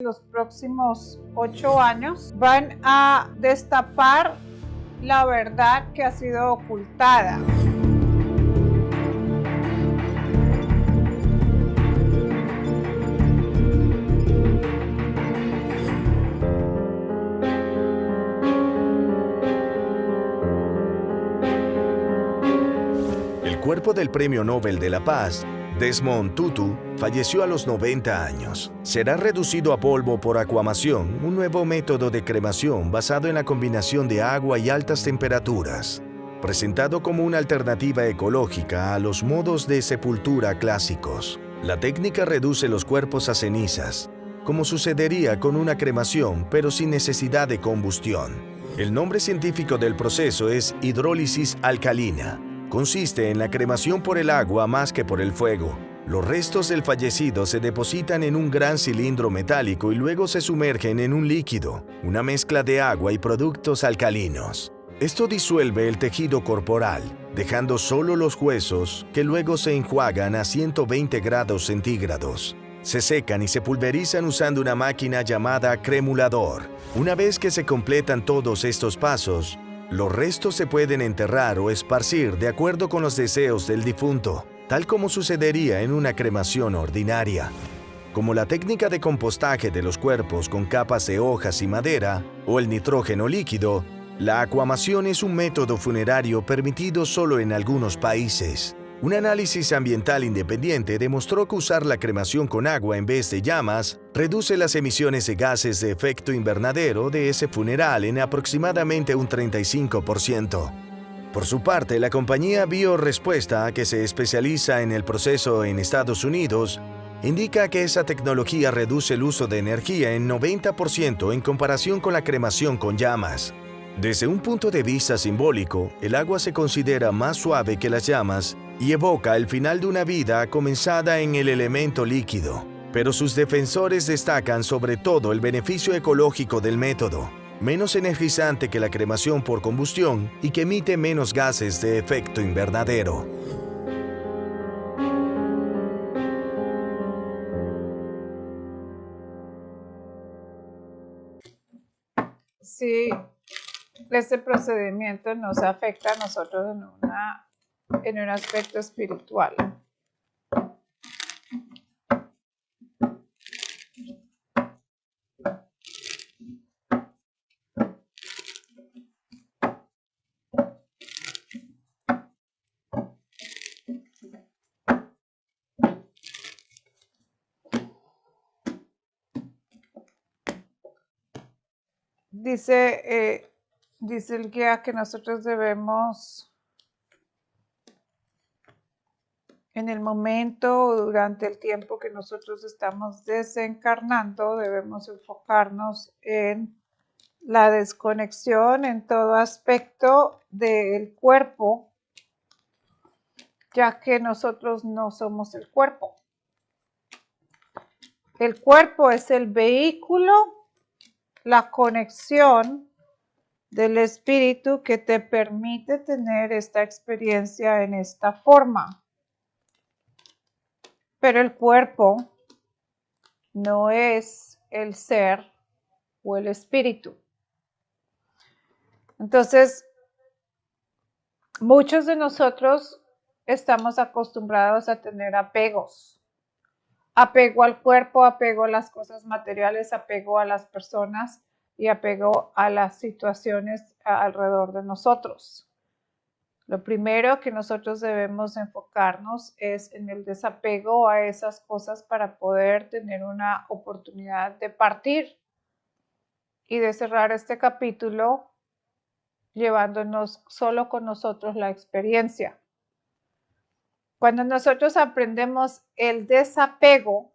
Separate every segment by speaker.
Speaker 1: los próximos 8 años van a destapar la verdad que ha sido ocultada.
Speaker 2: El cuerpo del Premio Nobel de la Paz, Desmond Tutu, falleció a los 90 años. Será reducido a polvo por acuamación, un nuevo método de cremación basado en la combinación de agua y altas temperaturas, presentado como una alternativa ecológica a los modos de sepultura clásicos. La técnica reduce los cuerpos a cenizas, como sucedería con una cremación, pero sin necesidad de combustión. El nombre científico del proceso es hidrólisis alcalina. Consiste en la cremación por el agua más que por el fuego. Los restos del fallecido se depositan en un gran cilindro metálico y luego se sumergen en un líquido, una mezcla de agua y productos alcalinos. Esto disuelve el tejido corporal, dejando solo los huesos, que luego se enjuagan a 120 grados centígrados. Se secan y se pulverizan usando una máquina llamada cremulador. Una vez que se completan todos estos pasos, los restos se pueden enterrar o esparcir de acuerdo con los deseos del difunto, tal como sucedería en una cremación ordinaria. Como la técnica de compostaje de los cuerpos con capas de hojas y madera, o el nitrógeno líquido, la acuamación es un método funerario permitido solo en algunos países. Un análisis ambiental independiente demostró que usar la cremación con agua en vez de llamas reduce las emisiones de gases de efecto invernadero de ese funeral en aproximadamente un 35%. Por su parte, la compañía BioRespuesta, que se especializa en el proceso en Estados Unidos, indica que esa tecnología reduce el uso de energía en 90% en comparación con la cremación con llamas. Desde un punto de vista simbólico, el agua se considera más suave que las llamas y evoca el final de una vida comenzada en el elemento líquido. Pero sus defensores destacan sobre todo el beneficio ecológico del método, menos energizante que la cremación por combustión y que emite menos gases de efecto invernadero.
Speaker 1: Si este procedimiento nos afecta a nosotros en un aspecto espiritual. Dice el guía que nosotros debemos, en el momento o durante el tiempo que nosotros estamos desencarnando, debemos enfocarnos en la desconexión en todo aspecto del cuerpo, ya que nosotros no somos el cuerpo. El cuerpo es el vehículo, la conexión del espíritu que te permite tener esta experiencia en esta forma. Pero el cuerpo no es el ser o el espíritu. Entonces, muchos de nosotros estamos acostumbrados a tener apegos. Apego al cuerpo, apego a las cosas materiales, apego a las personas y apego a las situaciones alrededor de nosotros. Lo primero que nosotros debemos enfocarnos es en el desapego a esas cosas para poder tener una oportunidad de partir y de cerrar este capítulo llevándonos solo con nosotros la experiencia. Cuando nosotros aprendemos el desapego,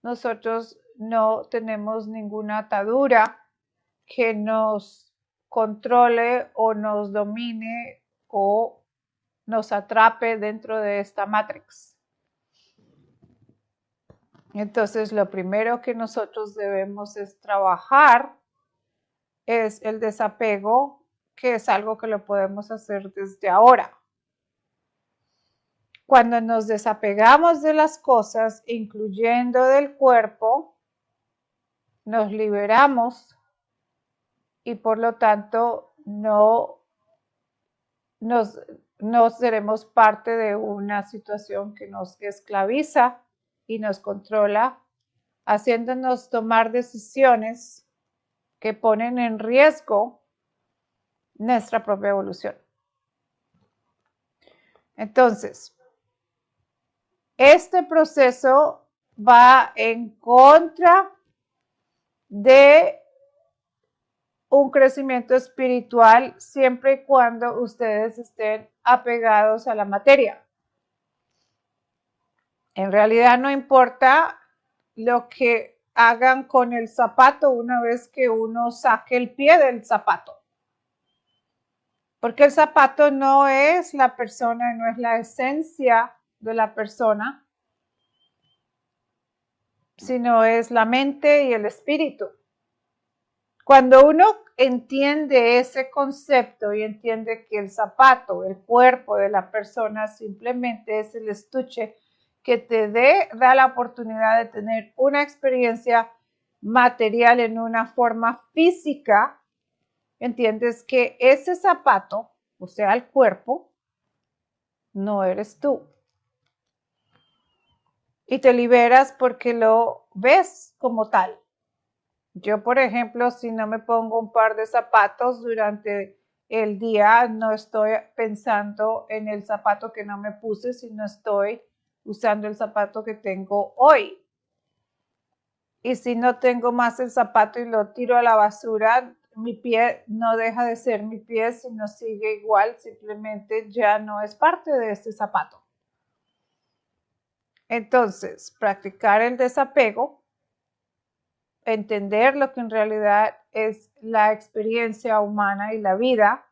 Speaker 1: nosotros no tenemos ninguna atadura que nos controle o nos domine o nos atrape dentro de esta matrix. Entonces, lo primero que nosotros debemos es trabajar es el desapego, que es algo que lo podemos hacer desde ahora. Cuando nos desapegamos de las cosas, incluyendo del cuerpo, nos liberamos y por lo tanto no seremos parte de una situación que nos esclaviza y nos controla, haciéndonos tomar decisiones que ponen en riesgo nuestra propia evolución. Entonces, este proceso va en contra de un crecimiento espiritual siempre y cuando ustedes estén apegados a la materia. En realidad no importa lo que hagan con el zapato una vez que uno saque el pie del zapato. Porque el zapato no es la persona, no es la esencia de la persona, sino es la mente y el espíritu. Cuando uno entiende ese concepto y entiende que el zapato, el cuerpo de la persona simplemente es el estuche que te da la oportunidad de tener una experiencia material en una forma física, entiendes que ese zapato, o sea, el cuerpo, no eres tú. Y te liberas porque lo ves como tal. Yo, por ejemplo, si no me pongo un par de zapatos durante el día, no estoy pensando en el zapato que no me puse, sino estoy usando el zapato que tengo hoy. Y si no tengo más el zapato y lo tiro a la basura, mi pie no deja de ser mi pie, sino sigue igual, simplemente ya no es parte de este zapato. Entonces, practicar el desapego, entender lo que en realidad es la experiencia humana y la vida,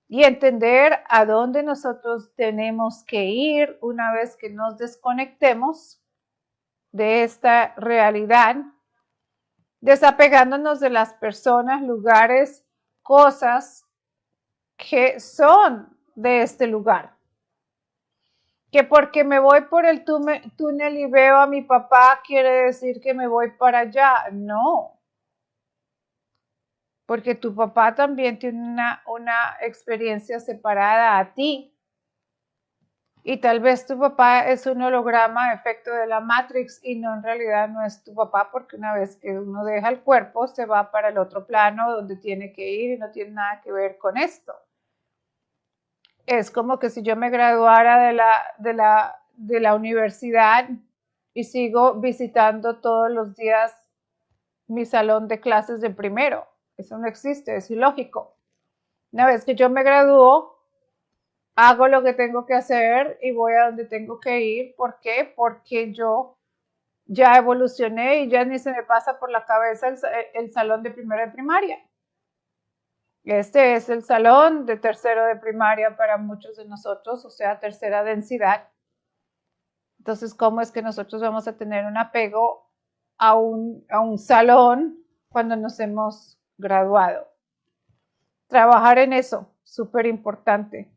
Speaker 1: y entender a dónde nosotros tenemos que ir una vez que nos desconectemos de esta realidad, desapegándonos de las personas, lugares, cosas que son de este lugar. Que porque me voy por el túnel y veo a mi papá quiere decir que me voy para allá. No. Porque tu papá también tiene una experiencia separada a ti. Y tal vez tu papá es un holograma, efecto de la Matrix, y no, en realidad no es tu papá, porque una vez que uno deja el cuerpo, se va para el otro plano donde tiene que ir y no tiene nada que ver con esto. Es como que si yo me graduara de la universidad y sigo visitando todos los días mi salón de clases de primero. Eso no existe, es ilógico. Una vez que yo me gradúo, hago lo que tengo que hacer y voy a donde tengo que ir. ¿Por qué? Porque yo ya evolucioné y ya ni se me pasa por la cabeza el salón de primero de primaria. Este es el salón de tercero de primaria para muchos de nosotros, o sea, tercera densidad. Entonces, ¿cómo es que nosotros vamos a tener un apego a un salón cuando nos hemos graduado? Trabajar en eso, súper importante.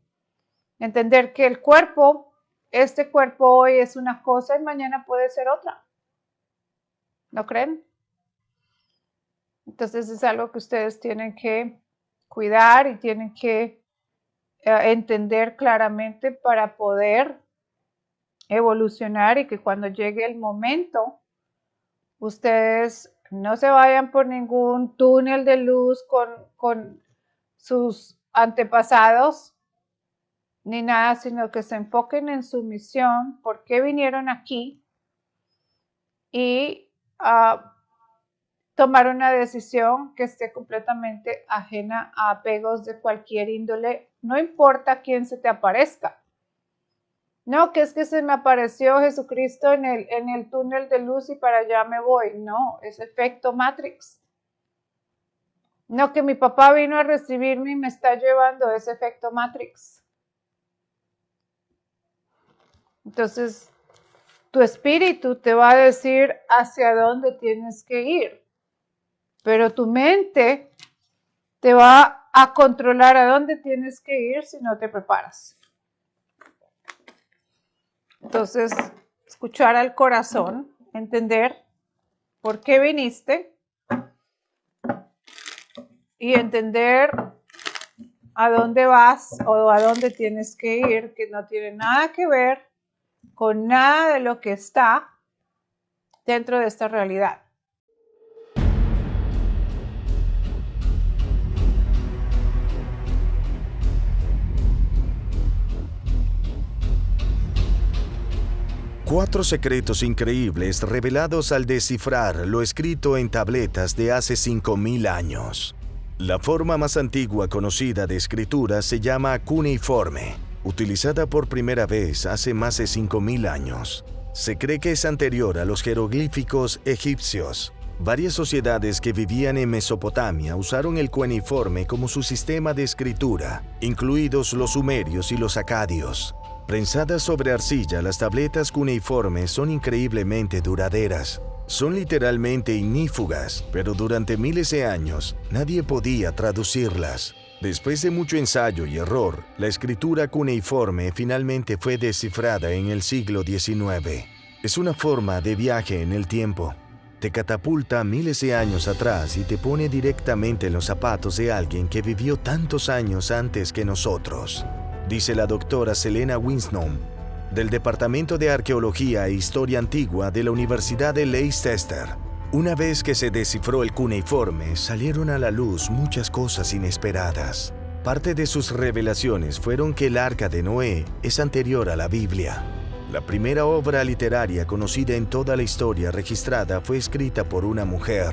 Speaker 1: Entender que el cuerpo, este cuerpo hoy es una cosa y mañana puede ser otra. ¿No creen? Entonces es algo que ustedes tienen que cuidar y tienen que entender claramente para poder evolucionar y que cuando llegue el momento, ustedes no se vayan por ningún túnel de luz con sus antepasados ni nada, sino que se enfoquen en su misión, por qué vinieron aquí y tomar una decisión que esté completamente ajena a apegos de cualquier índole, no importa quién se te aparezca. No, que es que se me apareció Jesucristo en el túnel de luz y para allá me voy. No, es efecto Matrix. No, que mi papá vino a recibirme y me está llevando, es efecto Matrix. Entonces, tu espíritu te va a decir hacia dónde tienes que ir, pero tu mente te va a controlar a dónde tienes que ir si no te preparas. Entonces, escuchar al corazón, entender por qué viniste y entender a dónde vas o a dónde tienes que ir, que no tiene nada que ver con nada de lo que está dentro de esta realidad.
Speaker 2: Cuatro secretos increíbles revelados al descifrar lo escrito en tabletas de hace 5000 años. La forma más antigua conocida de escritura se llama cuneiforme, utilizada por primera vez hace más de 5000 años. Se cree que es anterior a los jeroglíficos egipcios. Varias sociedades que vivían en Mesopotamia usaron el cuneiforme como su sistema de escritura, incluidos los sumerios y los acadios. Prensadas sobre arcilla, las tabletas cuneiformes son increíblemente duraderas. Son literalmente ignífugas, pero durante miles de años nadie podía traducirlas. Después de mucho ensayo y error, la escritura cuneiforme finalmente fue descifrada en el siglo XIX. Es una forma de viaje en el tiempo. Te catapulta miles de años atrás y te pone directamente en los zapatos de alguien que vivió tantos años antes que nosotros, dice la doctora Selena Winston, del Departamento de Arqueología e Historia Antigua de la Universidad de Leicester. Una vez que se descifró el cuneiforme, salieron a la luz muchas cosas inesperadas. Parte de sus revelaciones fueron que el Arca de Noé es anterior a la Biblia. La primera obra literaria conocida en toda la historia registrada fue escrita por una mujer.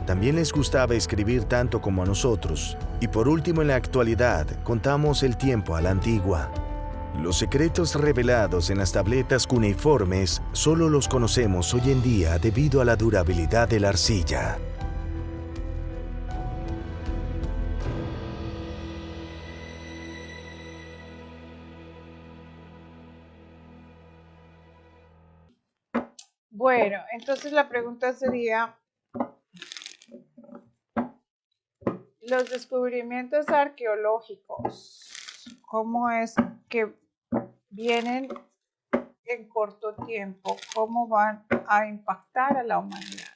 Speaker 2: También les gustaba escribir tanto como a nosotros. Y por último, en la actualidad, contamos el tiempo a la antigua. Los secretos revelados en las tabletas cuneiformes solo los conocemos hoy en día debido a la durabilidad de la arcilla.
Speaker 1: Bueno, entonces la pregunta sería, los descubrimientos arqueológicos, ¿cómo es que vienen en corto tiempo? ¿Cómo van a impactar a la humanidad?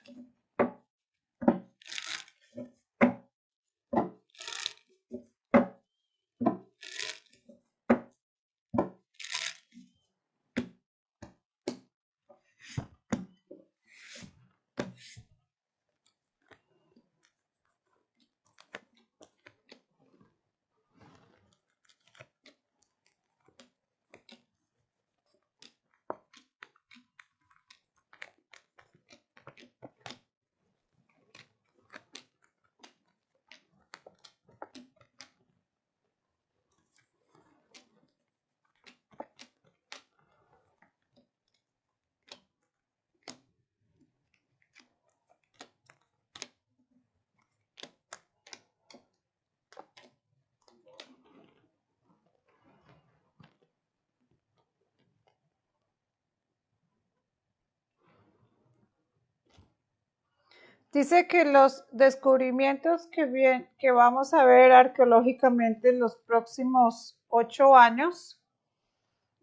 Speaker 1: Dice que los descubrimientos que vamos a ver arqueológicamente en los próximos 8 años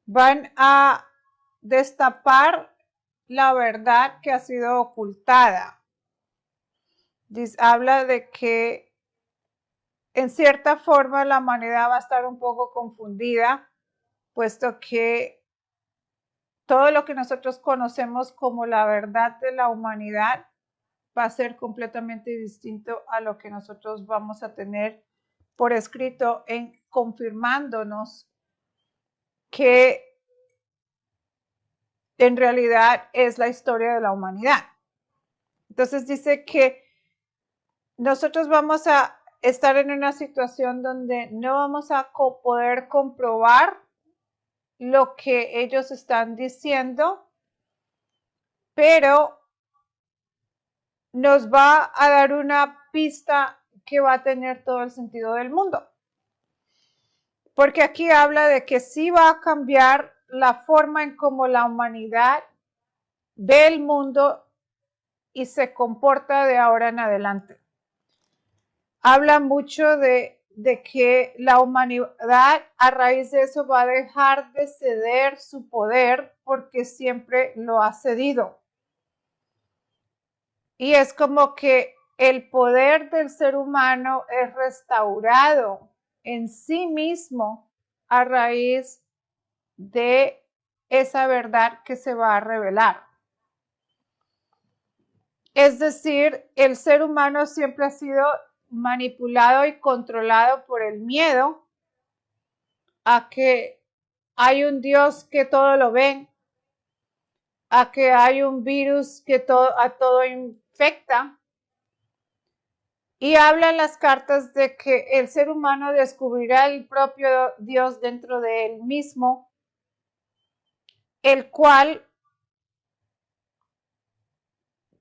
Speaker 1: van a destapar la verdad que ha sido ocultada. Habla de que en cierta forma la humanidad va a estar un poco confundida, puesto que todo lo que nosotros conocemos como la verdad de la humanidad va a ser completamente distinto a lo que nosotros vamos a tener por escrito, confirmándonos que en realidad es la historia de la humanidad. Entonces dice que nosotros vamos a estar en una situación donde no vamos a poder comprobar lo que ellos están diciendo, pero nos va a dar una pista que va a tener todo el sentido del mundo. Porque aquí habla de que sí va a cambiar la forma en cómo la humanidad ve el mundo y se comporta de ahora en adelante. Habla mucho de que la humanidad a raíz de eso va a dejar de ceder su poder porque siempre lo ha cedido. Y es como que el poder del ser humano es restaurado en sí mismo a raíz de esa verdad que se va a revelar. Es decir, el ser humano siempre ha sido manipulado y controlado por el miedo a que hay un Dios que todo lo ve, a que hay un virus que a todo infecta. Y hablan las cartas de que el ser humano descubrirá el propio Dios dentro de él mismo, el cual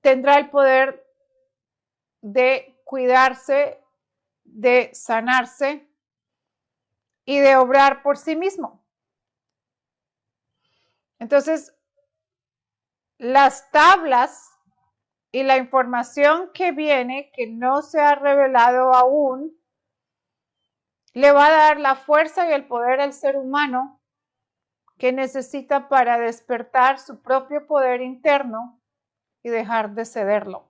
Speaker 1: tendrá el poder de cuidarse, de sanarse y de obrar por sí mismo. Entonces, las tablas y la información que viene, que no se ha revelado aún, le va a dar la fuerza y el poder al ser humano que necesita para despertar su propio poder interno y dejar de cederlo.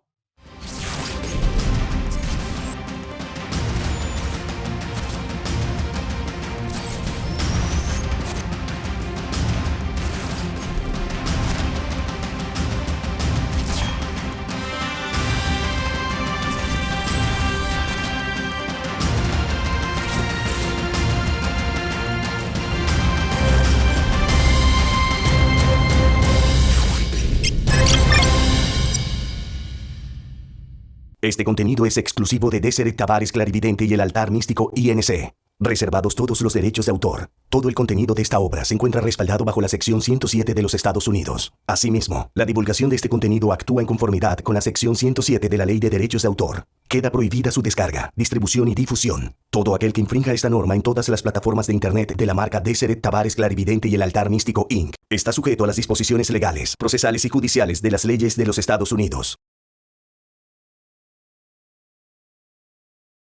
Speaker 3: Este contenido es exclusivo de Deseret Tavares Clarividente y el Altar Místico INC. Reservados todos los derechos de autor. Todo el contenido de esta obra se encuentra respaldado bajo la sección 107 de los Estados Unidos. Asimismo, la divulgación de este contenido actúa en conformidad con la sección 107 de la Ley de Derechos de Autor. Queda prohibida su descarga, distribución y difusión. Todo aquel que infrinja esta norma en todas las plataformas de Internet de la marca Deseret Tavares Clarividente y el Altar Místico Inc. está sujeto a las disposiciones legales, procesales y judiciales de las leyes de los Estados Unidos.